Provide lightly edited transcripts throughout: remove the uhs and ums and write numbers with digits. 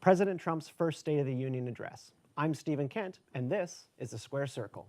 President Trump's first State of the Union address. I'm Stephen Kent, and this is the Square Circle.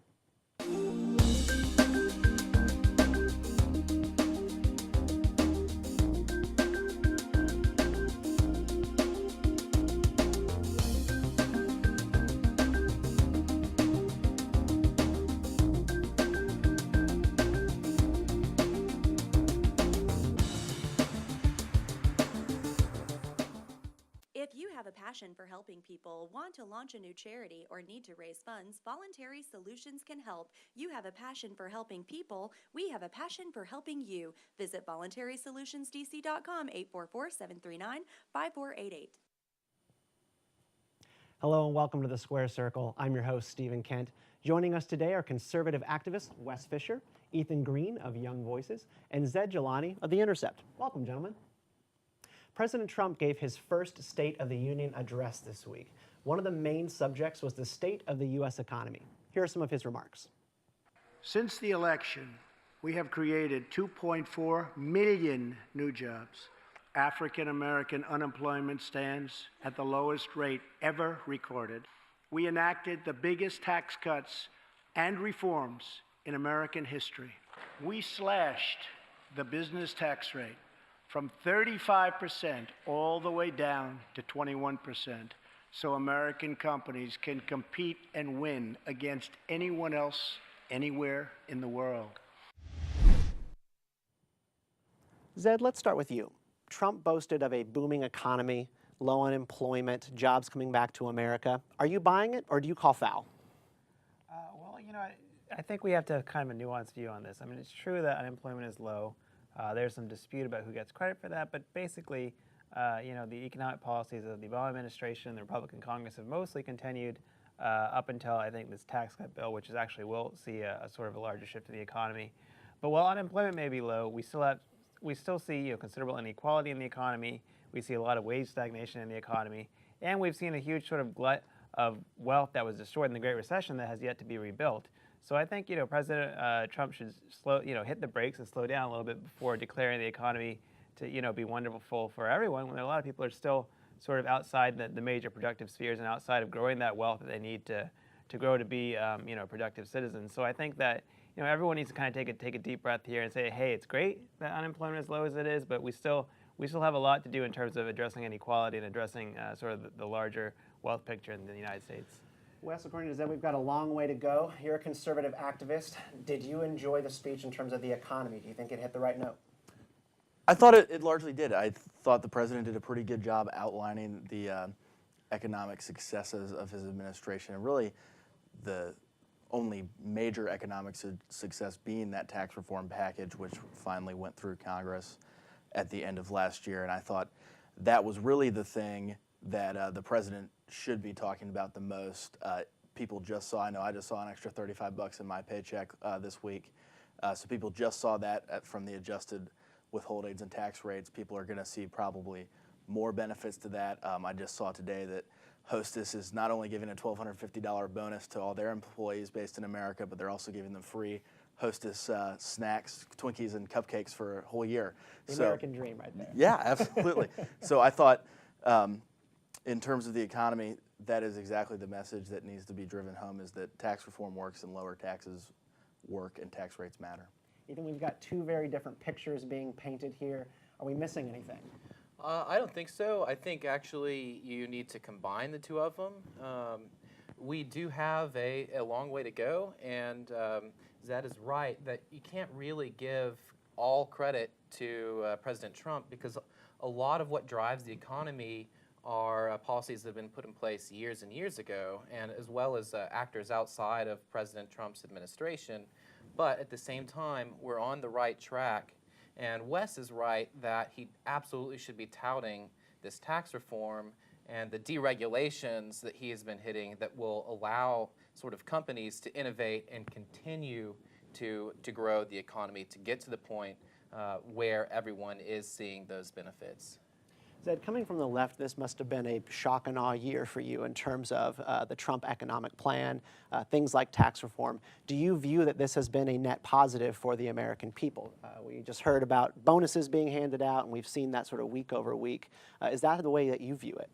If you have a passion for helping people, want to launch a new charity, or need to raise funds, Voluntary Solutions can help. You have a passion for helping people. We have a passion for helping you. Visit voluntarysolutionsdc.com, 844-739-5488. Hello and welcome to the Square Circle. I'm your host, Stephen Kent. Joining us today are conservative activists Wes Fisher, Ethan Greene of Young Voices, and Zaid Jilani of The Intercept. Welcome, gentlemen. President Trump gave his first State of the Union address this week. One of the main subjects was the state of the U.S. economy. Here are some of his remarks. Since the election, we have created 2.4 million new jobs. African American unemployment stands at the lowest rate ever recorded. We enacted the biggest tax cuts and reforms in American history. We slashed the business tax rate from 35% all the way down to 21%, so American companies can compete and win against anyone else anywhere in the world. Zaid, let's start with you. Trump boasted of a booming economy, low unemployment, jobs coming back to America. Are you buying it, or do you call foul? I think we have to have kind of a nuanced view on this. I mean, it's true that unemployment is low. There's some dispute about who gets credit for that, but basically, the economic policies of the Obama administration and the Republican Congress have mostly continued up until, I think, this tax cut bill, which is actually will see a sort of a larger shift in the economy. But while unemployment may be low, we still see considerable inequality in the economy. We see a lot of wage stagnation in the economy, and we've seen a huge sort of glut of wealth that was destroyed in the Great Recession that has yet to be rebuilt. So I think President Trump should hit the brakes and slow down a little bit before declaring the economy to be wonderful for everyone, when a lot of people are still sort of outside the major productive spheres and outside of growing that wealth that they need to grow to be productive citizens. So I think that everyone needs to kind of take a deep breath here and say, hey, it's great that unemployment is as low as it is, but we still have a lot to do in terms of addressing inequality and addressing sort of the larger wealth picture in the United States. Wes, according to Zaid, we've got a long way to go. You're a conservative activist. Did you enjoy the speech in terms of the economy? Do you think it hit the right note? I thought it largely did. I thought the president did a pretty good job outlining the economic successes of his administration, and really the only major economic success being that tax reform package, which finally went through Congress at the end of last year. And I thought that was really the thing that the president should be talking about the most. People just saw, I just saw an extra $35 in my paycheck this week. So people just saw that from the adjusted withholdings and tax rates. People are going to see probably more benefits to that. I just saw today that Hostess is not only giving a $1,250 bonus to all their employees based in America, but they're also giving them free Hostess snacks, Twinkies, and cupcakes for a whole year. The American dream right there. Yeah, absolutely. So I thought, in terms of the economy, that is exactly the message that needs to be driven home, is that tax reform works and lower taxes work and tax rates matter. You think we've got two very different pictures being painted here? Are we missing anything? I don't think so. I think actually you need to combine the two of them. We do have a long way to go, and Zaid is right that you can't really give all credit to President Trump, because a lot of what drives the economy are policies that have been put in place years and years ago, and as well as actors outside of President Trump's administration. But at the same time, we're on the right track. And Wes is right that he absolutely should be touting this tax reform and the deregulations that he has been hitting that will allow sort of companies to innovate and continue to grow the economy, to get to the point where everyone is seeing those benefits. Zaid, coming from the left, this must have been a shock and awe year for you in terms of the Trump economic plan, things like tax reform. Do you view that this has been a net positive for the American people? We just heard about bonuses being handed out, and we've seen that sort of week over week. Is that the way that you view it?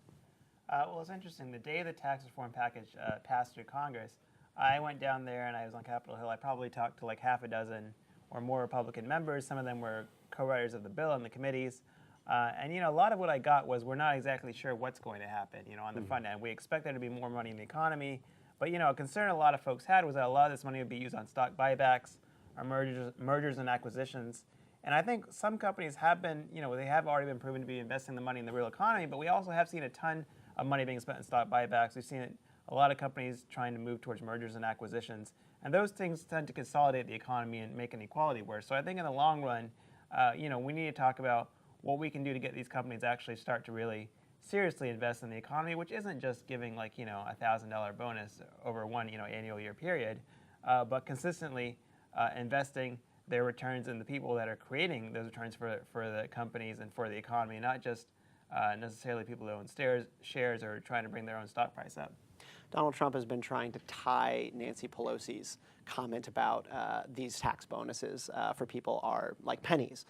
Well, it's interesting. The day the tax reform package passed through Congress, I went down there and I was on Capitol Hill. I probably talked to like half a dozen or more Republican members. Some of them were co-writers of the bill in the committees. And, a lot of what I got was we're not exactly sure what's going to happen, on the front end. We expect there to be more money in the economy. But, a concern a lot of folks had was that a lot of this money would be used on stock buybacks or mergers and acquisitions. And I think some companies have been, they have already been proven to be investing the money in the real economy, but we also have seen a ton of money being spent in stock buybacks. We've seen a lot of companies trying to move towards mergers and acquisitions. And those things tend to consolidate the economy and make inequality worse. So I think in the long run, we need to talk about what we can do to get these companies to actually start to really seriously invest in the economy, which isn't just giving like, $1,000 bonus over one, annual year period, but consistently investing their returns in the people that are creating those returns for the companies and for the economy, not just necessarily people who own shares or trying to bring their own stock price up. Donald Trump has been trying to tie Nancy Pelosi's comment about these tax bonuses for people are like pennies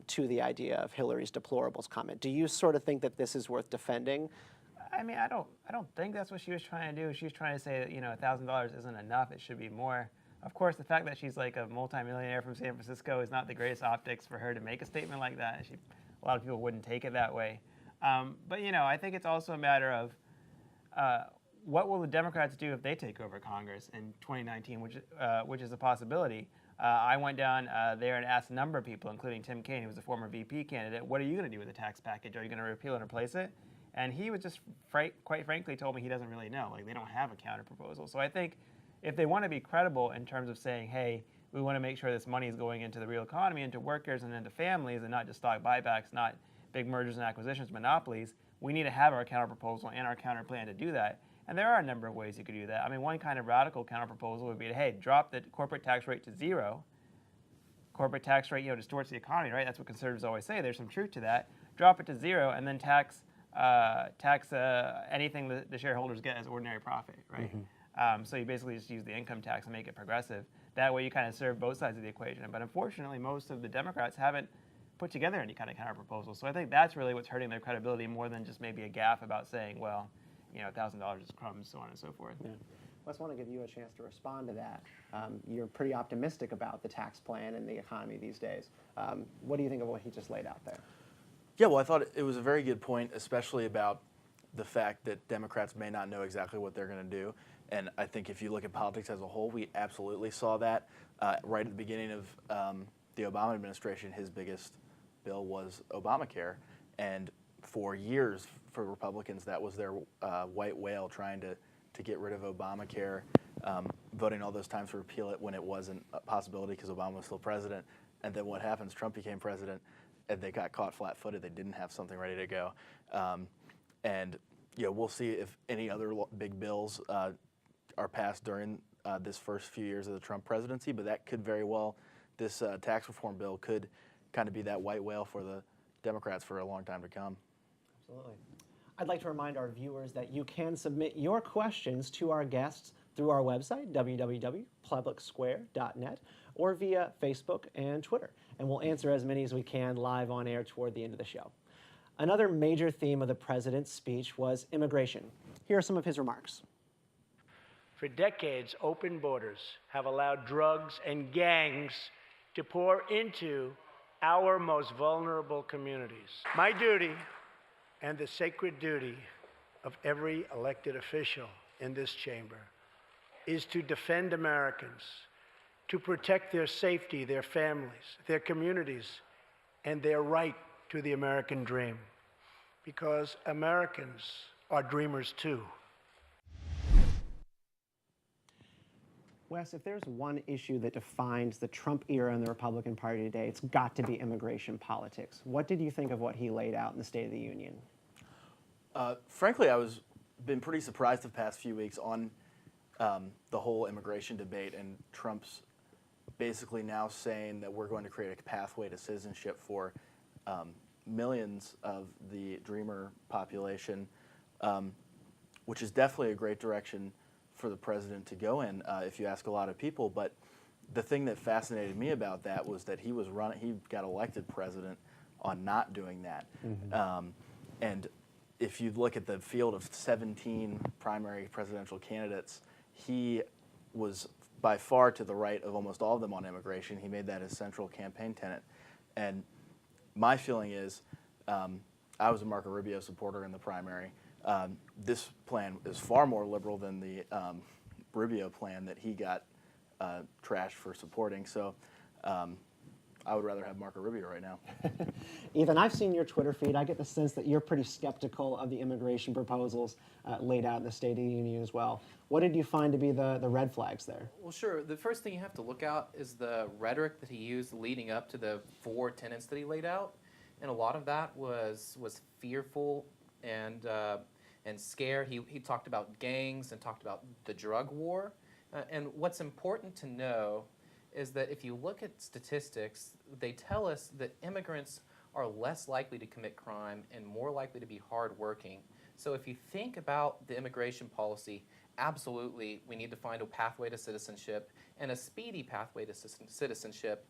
to the idea of Hillary's deplorables comment. Do you sort of think that this is worth defending? I mean, I don't think that's what she was trying to do. She was trying to say that, $1,000 isn't enough. It should be more. Of course, the fact that she's like a multimillionaire from San Francisco is not the greatest optics for her to make a statement like that. A lot of people wouldn't take it that way. But, I think it's also a matter of what will the Democrats do if they take over Congress in 2019, which is a possibility. I went down there and asked a number of people, including Tim Kaine, who was a former VP candidate, what are you going to do with the tax package? Are you going to repeal and replace it? And he was just, quite frankly, told me he doesn't really know. Like, they don't have a counter proposal. So I think if they want to be credible in terms of saying, hey, we want to make sure this money is going into the real economy, into workers and into families, and not just stock buybacks, not big mergers and acquisitions, monopolies, we need to have our counter proposal and our counter plan to do that. And there are a number of ways you could do that. I mean, one kind of radical counter proposal would be to, hey, drop the corporate tax rate to zero. Corporate tax rate, distorts the economy, right? That's what conservatives always say. There's some truth to that. Drop it to zero and then tax anything that the shareholders get as ordinary profit, right? So you basically just use the income tax and make it progressive. That way you kind of serve both sides of the equation. But unfortunately, most of the Democrats haven't put together any kind of counter proposal. So I think that's really what's hurting their credibility more than just maybe a gaffe about saying, well, $1,000 is crumbs, so on and so forth. Yeah. Wes, I want to give you a chance to respond to that. You're pretty optimistic about the tax plan and the economy these days. What do you think of what he just laid out there? Yeah, well, I thought it was a very good point, especially about the fact that Democrats may not know exactly what they're going to do. And I think if you look at politics as a whole, we absolutely saw that right at the beginning of the Obama administration. His biggest bill was Obamacare. And for years, for Republicans, that was their white whale, trying to get rid of Obamacare, voting all those times to repeal it when it wasn't a possibility because Obama was still president. And then what happens? Trump became president, and they got caught flat-footed. They didn't have something ready to go. And we'll see if any other big bills are passed during this first few years of the Trump presidency, but that could very well, this tax reform bill could kind of be that white whale for the Democrats for a long time to come. Absolutely. I'd like to remind our viewers that you can submit your questions to our guests through our website, www.publicsquare.net, or via Facebook and Twitter. And we'll answer as many as we can live on air toward the end of the show. Another major theme of the president's speech was immigration. Here are some of his remarks. For decades, open borders have allowed drugs and gangs to pour into our most vulnerable communities. My duty, and the sacred duty of every elected official in this chamber, is to defend Americans, to protect their safety, their families, their communities, and their right to the American dream. Because Americans are dreamers too. Wes, if there's one issue that defines the Trump era in the Republican Party today, it's got to be immigration politics. What did you think of what he laid out in the State of the Union? Frankly, I was been pretty surprised the past few weeks on the whole immigration debate, and Trump's basically now saying that we're going to create a pathway to citizenship for millions of the Dreamer population, which is definitely a great direction for the president to go in, if you ask a lot of people. But the thing that fascinated me about that was that he got elected president on not doing that. And if you look at the field of 17 primary presidential candidates, he was by far to the right of almost all of them on immigration. He made that his central campaign tenet. And my feeling is, I was a Marco Rubio supporter in the primary. This plan is far more liberal than the Rubio plan that he got trashed for supporting. So I would rather have Marco Rubio right now. Ethan, I've seen your Twitter feed. I get the sense that you're pretty skeptical of the immigration proposals laid out in the State of the Union as well. What did you find to be the red flags there? Well, sure. The first thing you have to look at is the rhetoric that he used leading up to the 4 tenets that he laid out, and a lot of that was fearful and scared. He talked about gangs and talked about the drug war, and what's important to know is that if you look at statistics, they tell us that immigrants are less likely to commit crime and more likely to be hardworking. So if you think about the immigration policy, absolutely we need to find a pathway to citizenship and a speedy pathway to citizenship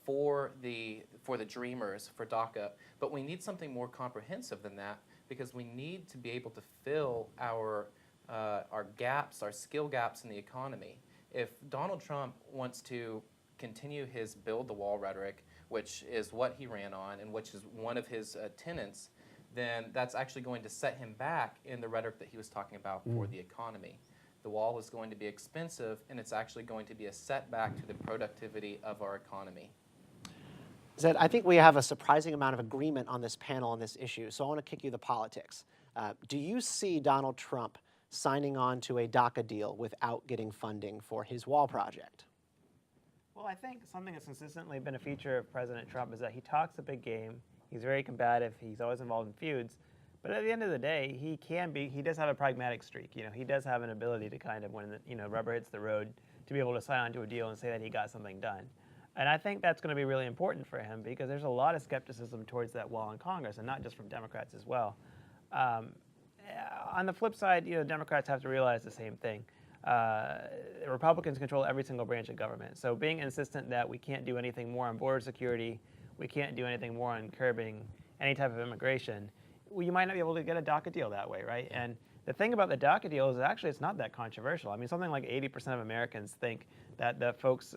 for the dreamers, for DACA. But we need something more comprehensive than that, because we need to be able to fill our gaps, our skill gaps in the economy. If Donald Trump wants to continue his build the wall rhetoric, which is what he ran on and which is one of his tenets, then that's actually going to set him back in the rhetoric that he was talking about for the economy. The wall is going to be expensive, and it's actually going to be a setback to the productivity of our economy. Zaid, I think we have a surprising amount of agreement on this panel on this issue, so I want to kick you the politics. Do you see Donald Trump signing on to a DACA deal without getting funding for his wall project? Well, I think something that's consistently been a feature of President Trump is that he talks a big game. He's very combative. He's always involved in feuds. But at the end of the day, he does have a pragmatic streak. You know, he does have an ability to kind of, when the rubber hits the road, to be able to sign on to a deal and say that he got something done. And I think that's going to be really important for him, because there's a lot of skepticism towards that wall in Congress, and not just from Democrats as well. On the flip side, Democrats have to realize the same thing. Republicans control every single branch of government. So being insistent that we can't do anything more on border security, we can't do anything more on curbing any type of immigration, you might not be able to get a DACA deal that way, right? And the thing about the DACA deal is actually it's not that controversial. I mean, something like 80% of Americans think that the folks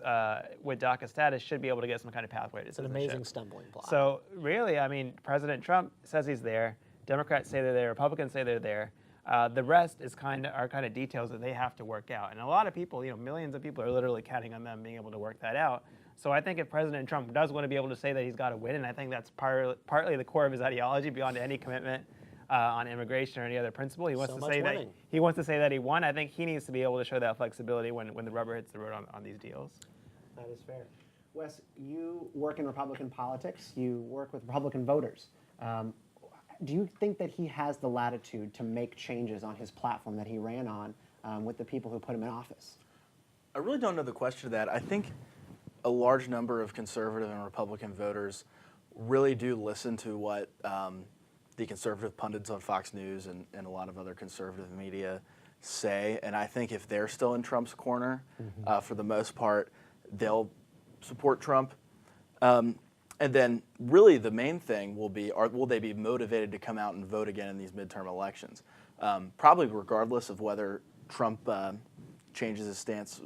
with DACA status should be able to get some kind of pathway to citizenship. It's an amazing stumbling block. So really, I mean, President Trump says he's there. Democrats say they're there. Republicans say they're there. The rest are kind of details that they have to work out. And a lot of people, millions of people are literally counting on them being able to work that out. So I think if President Trump does want to be able to say that he's got to win, and I think that's partly the core of his ideology beyond any commitment on immigration or any other principle, he wants to say that he won. I think he needs to be able to show that flexibility when the rubber hits the road on these deals. That is fair. Wes, you work in Republican politics. You work with Republican voters. Do you think that he has the latitude to make changes on his platform that he ran on with the people who put him in office? I really don't know the question to that. I think a large number of conservative and Republican voters really do listen to what the conservative pundits on Fox News and a lot of other conservative media say. And I think if they're still in Trump's corner, for the most part, they'll support Trump. And then really the main thing will be, will they be motivated to come out and vote again in these midterm elections? Probably regardless of whether Trump changes his stance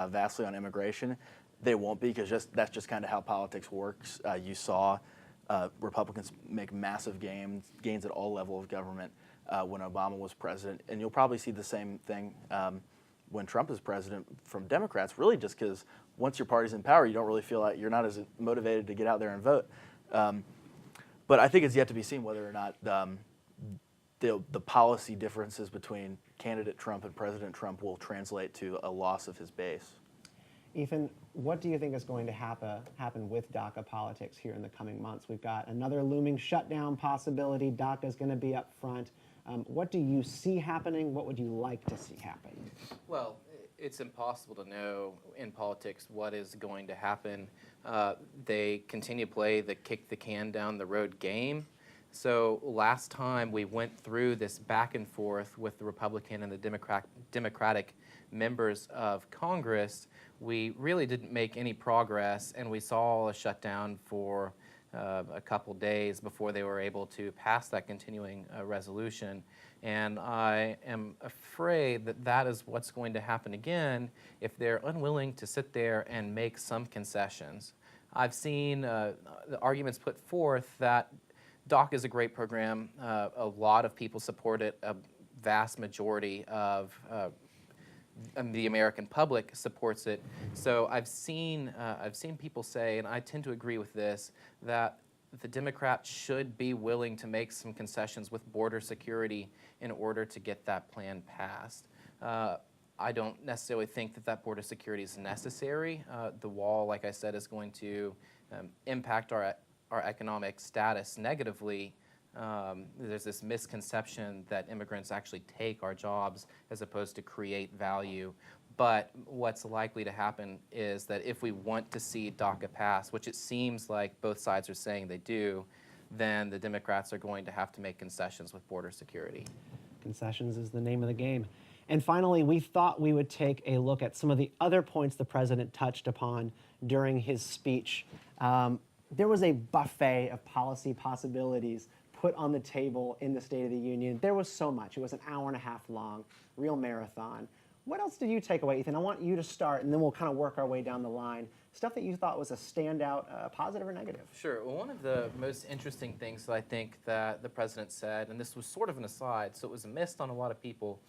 vastly on immigration, they won't be, because that's just kind of how politics works. You saw Republicans make massive gains at all levels of government when Obama was president, and you'll probably see the same thing when Trump is president from Democrats, really just because once your party's in power, you don't really feel like you're not as motivated to get out there and vote. But I think it's yet to be seen whether or not the policy differences between candidate Trump and President Trump will translate to a loss of his base. Ethan, what do you think is going to happen with DACA politics here in the coming months? We've got another looming shutdown possibility. DACA is going to be up front. What do you see happening? What would you like to see happen? Well, it's impossible to know in politics what is going to happen. They continue to play the kick the can down the road game. So last time we went through this back and forth with the Republican and the Democratic members of Congress, we really didn't make any progress, and we saw a shutdown for a couple days before they were able to pass that continuing resolution. And I am afraid that that is what's going to happen again if they're unwilling to sit there and make some concessions. I've seen the arguments put forth that DOC is a great program. A lot of people support it. A vast majority of the American public supports it. So I've seen people say, and I tend to agree with this, that the Democrats should be willing to make some concessions with border security in order to get that plan passed. I don't necessarily think that that border security is necessary. The wall, like I said, is going to impact our economic status negatively. There's this misconception that immigrants actually take our jobs as opposed to create value. But what's likely to happen is that if we want to see DACA pass, which it seems like both sides are saying they do, then the Democrats are going to have to make concessions with border security. Concessions is the name of the game. And finally, we thought we would take a look at some of the other points the president touched upon during his speech. There was a buffet of policy possibilities put on the table in the State of the Union. There was so much. It was an hour and a half long, real marathon. What else did you take away, Ethan? I want you to start, and then we'll kind of work our way down the line. Stuff that you thought was a standout, positive or negative? Sure. Well, one of the most interesting things that I think that the president said, and this was sort of an aside, so it was missed on a lot of people,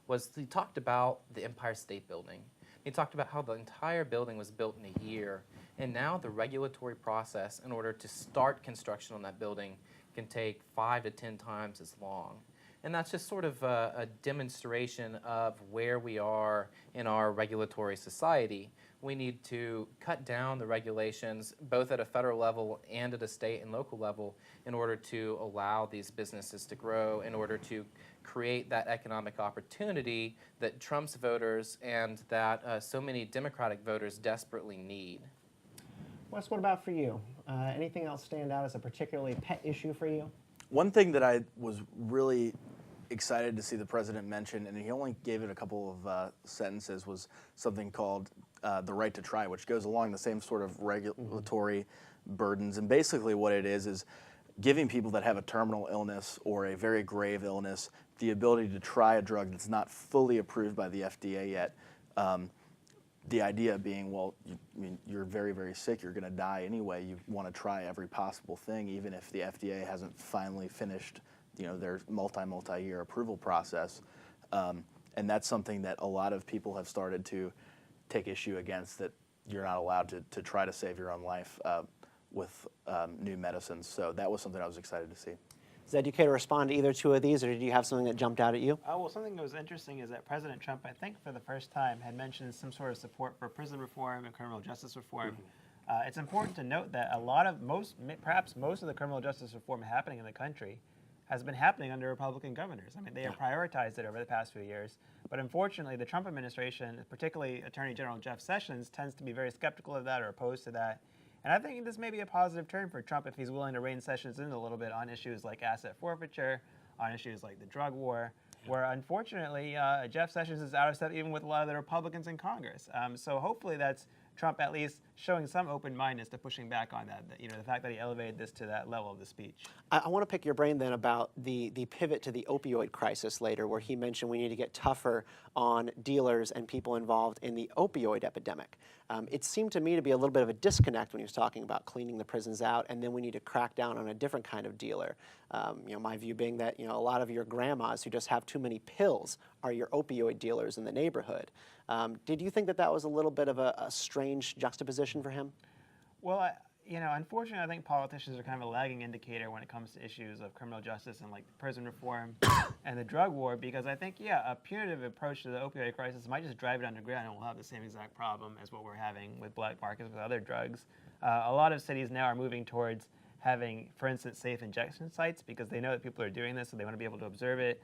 was he talked about the Empire State Building. He talked about how the entire building was built in a year, and now the regulatory process in order to start construction on that building can take 5 to 10 times as long. And that's just sort of a demonstration of where we are in our regulatory society. We need to cut down the regulations, both at a federal level and at a state and local level, in order to allow these businesses to grow, in order to create that economic opportunity that Trump's voters and that so many Democratic voters desperately need. Wes, what about for you? Anything else stand out as a particularly pet issue for you? One thing that I was really excited to see the president mention, and he only gave it a couple of sentences, was something called the right to try, which goes along the same sort of regulatory burdens. And basically what it is giving people that have a terminal illness or a very grave illness the ability to try a drug that's not fully approved by the FDA yet. The idea being, well, you're very, very sick, you're going to die anyway. You want to try every possible thing, even if the FDA hasn't finally finished, their multi-year approval process. And that's something that a lot of people have started to take issue against, that you're not allowed to try to save your own life with new medicines. So that was something I was excited to see. Zaid, do you care to respond to either two of these, or did you have something that jumped out at you? Well, something that was interesting is that President Trump, I think for the first time, had mentioned some sort of support for prison reform and criminal justice reform. It's important to note that perhaps most of the criminal justice reform happening in the country has been happening under Republican governors. I mean, they have prioritized it over the past few years. But unfortunately, the Trump administration, particularly Attorney General Jeff Sessions, tends to be very skeptical of that or opposed to that. And I think this may be a positive turn for Trump if he's willing to rein Sessions in a little bit on issues like asset forfeiture, on issues like the drug war, where unfortunately Jeff Sessions is out of step even with a lot of the Republicans in Congress. So hopefully that's Trump at least showing some open-mindedness to pushing back on that, the fact that he elevated this to that level of the speech. I want to pick your brain then about the pivot to the opioid crisis later, where he mentioned we need to get tougher on dealers and people involved in the opioid epidemic. It seemed to me to be a little bit of a disconnect when he was talking about cleaning the prisons out, and then we need to crack down on a different kind of dealer. My view being that a lot of your grandmas who just have too many pills are your opioid dealers in the neighborhood. Did you think that was a little bit of a strange juxtaposition for him? Well, unfortunately, I think politicians are kind of a lagging indicator when it comes to issues of criminal justice and like prison reform and the drug war, because I think, a punitive approach to the opioid crisis might just drive it underground and we'll have the same exact problem as what we're having with black markets with other drugs. A lot of cities now are moving towards having, for instance, safe injection sites because they know that people are doing this, so they want to be able to observe it,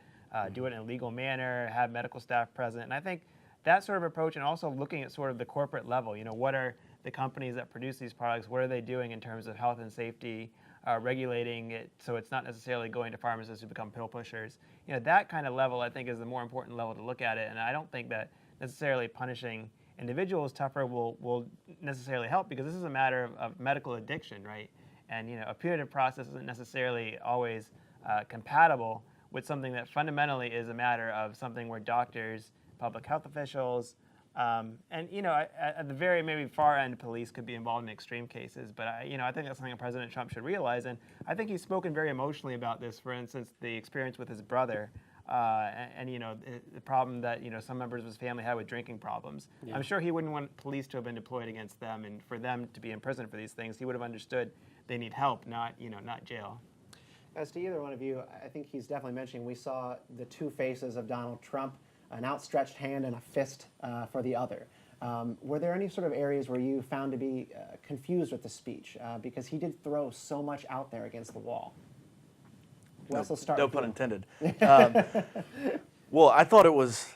do it in a legal manner, have medical staff present. And I think that sort of approach, and also looking at sort of the corporate level, what are the companies that produce these products, what are they doing in terms of health and safety, regulating it so it's not necessarily going to pharmacists who become pill pushers. That kind of level, I think, is the more important level to look at it. And I don't think that necessarily punishing individuals tougher will necessarily help, because this is a matter of medical addiction, right? And a punitive process isn't necessarily always compatible with something that fundamentally is a matter of something where doctors, public health officials, and at the very maybe far end, police could be involved in extreme cases. But I think that's something that President Trump should realize. And I think he's spoken very emotionally about this. For instance, the experience with his brother, the problem that some members of his family had with drinking problems. Yeah. I'm sure he wouldn't want police to have been deployed against them, and for them to be in prison for these things. He would have understood they need help, not jail. As to either one of you, I think he's definitely mentioning we saw the two faces of Donald Trump, an outstretched hand and a fist for the other. Were there any sort of areas where you found to be confused with the speech? Because he did throw so much out there against the wall. Wes, we'll start no with pun you. intended. Well, I thought it was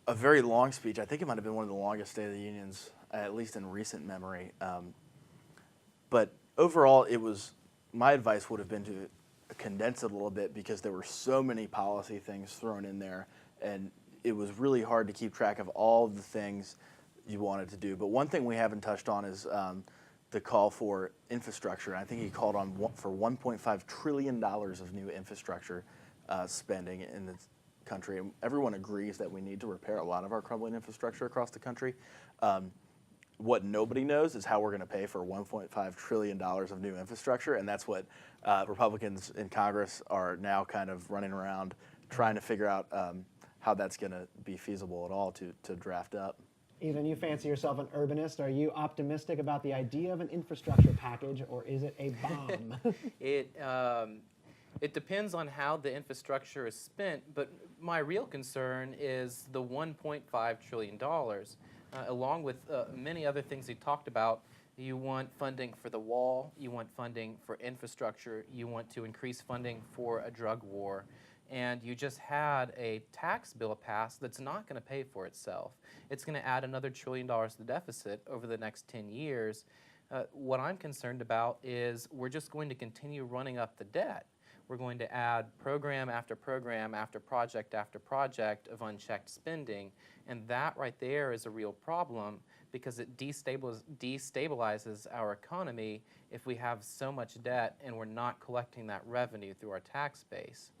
a very long speech. I think it might have been one of the longest State of the Unions, at least in recent memory. But overall, my advice would have been to condense it a little bit because there were so many policy things thrown in there, and it was really hard to keep track of all of the things you wanted to do. But one thing we haven't touched on is the call for infrastructure. I think he called on for $1.5 trillion of new infrastructure spending in the country. And everyone agrees that we need to repair a lot of our crumbling infrastructure across the country. What nobody knows is how we're going to pay for $1.5 trillion of new infrastructure, and that's what Republicans in Congress are now kind of running around trying to figure out how that's going to be feasible at all to draft up. Ethan, you fancy yourself an urbanist. Are you optimistic about the idea of an infrastructure package, or is it a bomb? It depends on how the infrastructure is spent, but my real concern is the $1.5 trillion. Along with many other things he talked about, you want funding for the wall, you want funding for infrastructure, you want to increase funding for a drug war, and you just had a tax bill passed that's not going to pay for itself. It's going to add another $1 trillion to the deficit over the next 10 years. What I'm concerned about is we're just going to continue running up the debt. We're going to add program after program after project of unchecked spending, and that right there is a real problem because it destabilizes our economy if we have so much debt and we're not collecting that revenue through our tax base.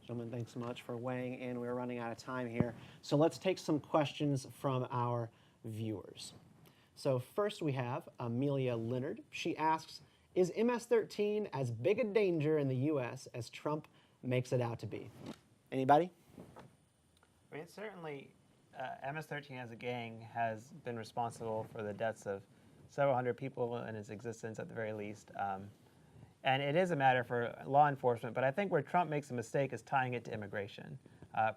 Gentlemen, thanks so much for weighing in. We're running out of time here. So let's take some questions from our viewers. So first we have Amelia Leonard. She asks, is MS-13 as big a danger in the U.S. as Trump makes it out to be? Anybody? I mean, certainly MS-13 as a gang has been responsible for the deaths of several hundred people in its existence at the very least. And it is a matter for law enforcement, but I think where Trump makes a mistake is tying it to immigration.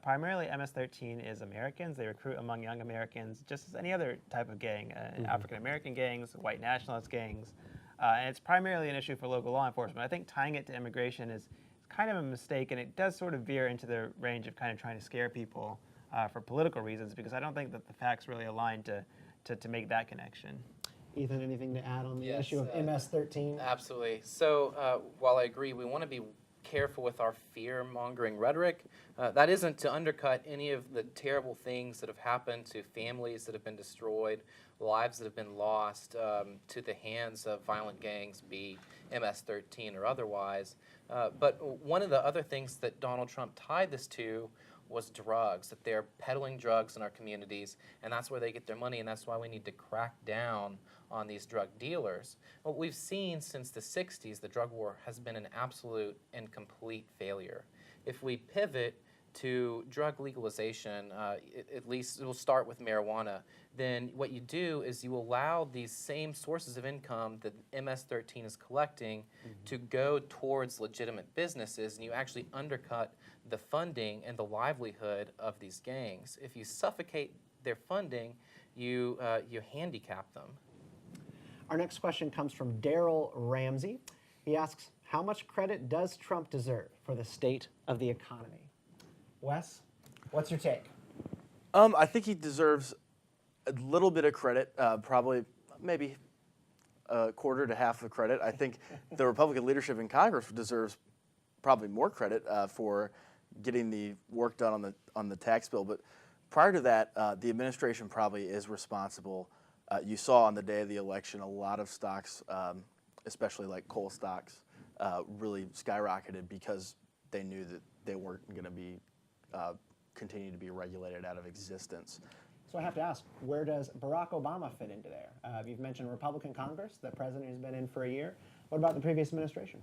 Primarily, MS-13 is Americans. They recruit among young Americans, just as any other type of gang, African-American gangs, white nationalist gangs. And it's primarily an issue for local law enforcement. I think tying it to immigration is kind of a mistake, and it does sort of veer into the range of kind of trying to scare people for political reasons, because I don't think that the facts really align to make that connection. Ethan, anything to add on the issue of MS-13? Absolutely. So while I agree, we want to be careful with our fear-mongering rhetoric. That isn't to undercut any of the terrible things that have happened to families that have been destroyed, lives that have been lost to the hands of violent gangs, be MS-13 or otherwise. But one of the other things that Donald Trump tied this to was drugs, that they're peddling drugs in our communities, and that's where they get their money, and that's why we need to crack down on these drug dealers. What we've seen since the 60s, the drug war has been an absolute and complete failure. If we pivot to drug legalization, at least it will start with marijuana, then what you do is you allow these same sources of income that MS-13 is collecting to go towards legitimate businesses, and you actually undercut the funding and the livelihood of these gangs. If you suffocate their funding, you handicap them. Our next question comes from Daryl Ramsey. He asks, how much credit does Trump deserve for the state of the economy? Wes, what's your take? I think he deserves a little bit of credit, probably maybe a quarter to half of credit. I think the Republican leadership in Congress deserves probably more credit for getting the work done on the tax bill. But prior to that, the administration probably is responsible. You saw on the day of the election a lot of stocks especially like coal stocks, really skyrocketed because they knew that they weren't going to be continue to be regulated out of existence. So I have to ask, where does Barack Obama fit into there? You've mentioned Republican Congress. The president has been in for a year. What about the previous administration?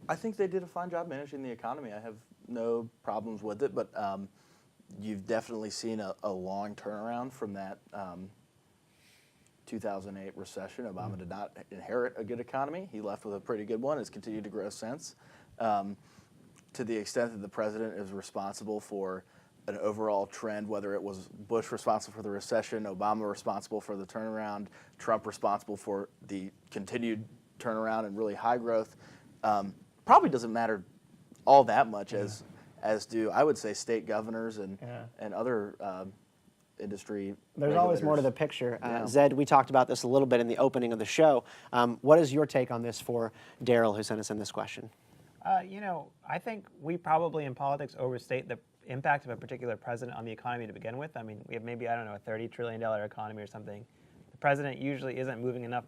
I think they did a fine job managing the economy. I have no problems with it, but you've definitely seen a long turnaround from that 2008 recession. Obama did not inherit a good economy. He left with a pretty good one. It's continued to grow since. To the extent that the president is responsible for an overall trend, whether it was Bush responsible for the recession, Obama responsible for the turnaround, Trump responsible for the continued turnaround and really high growth, probably doesn't matter all that much as do, I would say, state governors and other industry. There's always more to the picture. Zaid, we talked about this a little bit in the opening of the show. What is your take on this for Daryl, who sent us in this question? I think we probably in politics overstate the impact of a particular president on the economy to begin with. I mean, we have maybe, I don't know, a $30 trillion economy or something. The president usually isn't moving enough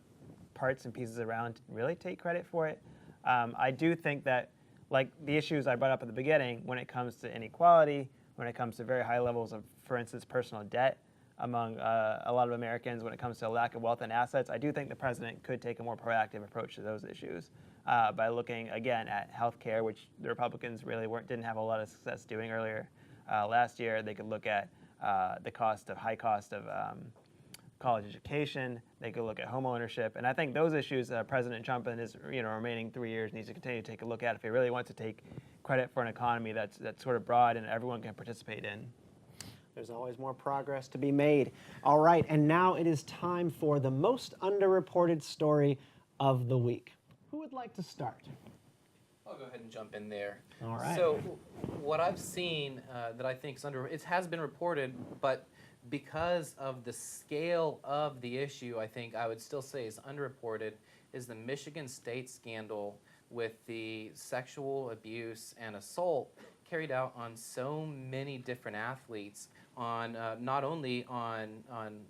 parts and pieces around to really take credit for it. I do think that, like the issues I brought up at the beginning, when it comes to inequality, when it comes to very high levels of, for instance, personal debt among a lot of Americans, when it comes to a lack of wealth and assets, I do think the president could take a more proactive approach to those issues by looking, again, at health care, which the Republicans really didn't have a lot of success doing earlier last year. They could look at the high cost of college education. They could look at home ownership. And I think those issues President Trump in his remaining 3 years needs to continue to take a look at if he really wants to take credit for an economy that's sort of broad and everyone can participate in. There's always more progress to be made. All right, and now it is time for the most underreported story of the week. Who would like to start? I'll go ahead and jump in there. All right. So what I've seen that I think is it has been reported, but because of the scale of the issue, I think I would still say is underreported, is the Michigan State scandal with the sexual abuse and assault carried out on so many different athletes, on not only on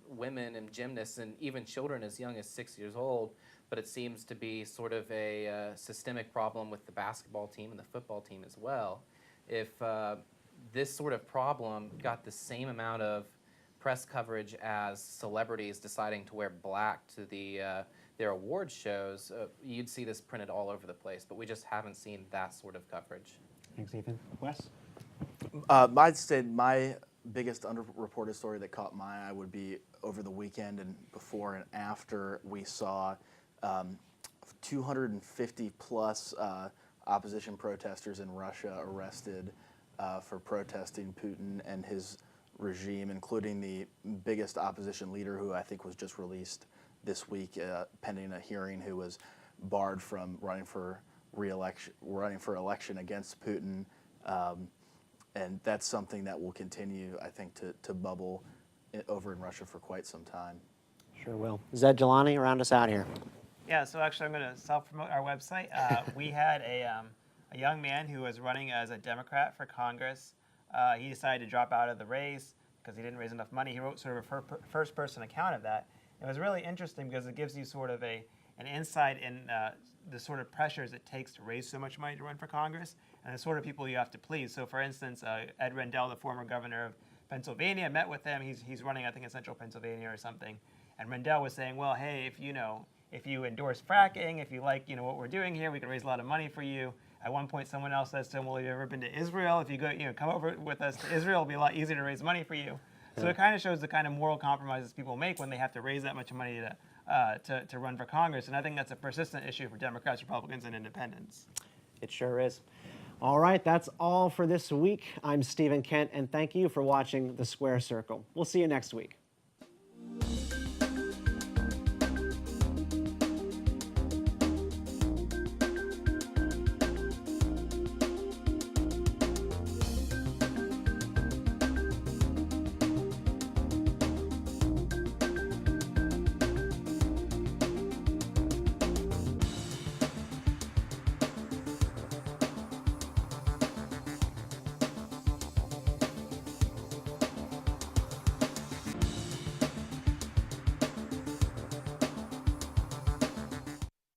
women and gymnasts and even children as young as 6 years old, but it seems to be sort of a systemic problem with the basketball team and the football team as well. If this sort of problem got the same amount of press coverage as celebrities deciding to wear black to their award shows, you'd see this printed all over the place, but we just haven't seen that sort of coverage. Thanks, Ethan. Wes? I'd say my biggest underreported story that caught my eye would be over the weekend and before and after we saw 250 plus opposition protesters in Russia arrested for protesting Putin and his regime, including the biggest opposition leader, who I think was just released this week pending a hearing, who was barred from running for election against Putin. And that's something that will continue, I think, to bubble over in Russia for quite some time. Sure will. Zaid, Jilani, round us out here. Yeah, so actually I'm going to self-promote our website. We had a young man who was running as a Democrat for Congress. He decided to drop out of the race because he didn't raise enough money. He wrote sort of a first-person account of that. It was really interesting because it gives you sort of an insight in the sort of pressures it takes to raise so much money to run for Congress and the sort of people you have to please. So, for instance, Ed Rendell, the former governor of Pennsylvania, met with him. He's running, I think, in central Pennsylvania or something. And Rendell was saying, well, hey, if you endorse fracking, if you like, what we're doing here, we can raise a lot of money for you. At one point, someone else says to him, well, have you ever been to Israel? If you go, come over with us to Israel, it'll be a lot easier to raise money for you. So it kind of shows the kind of moral compromises people make when they have to raise that much money to run for Congress. And I think that's a persistent issue for Democrats, Republicans, and independents. It sure is. All right, that's all for this week. I'm Stephen Kent, and thank you for watching The Square Circle. We'll see you next week.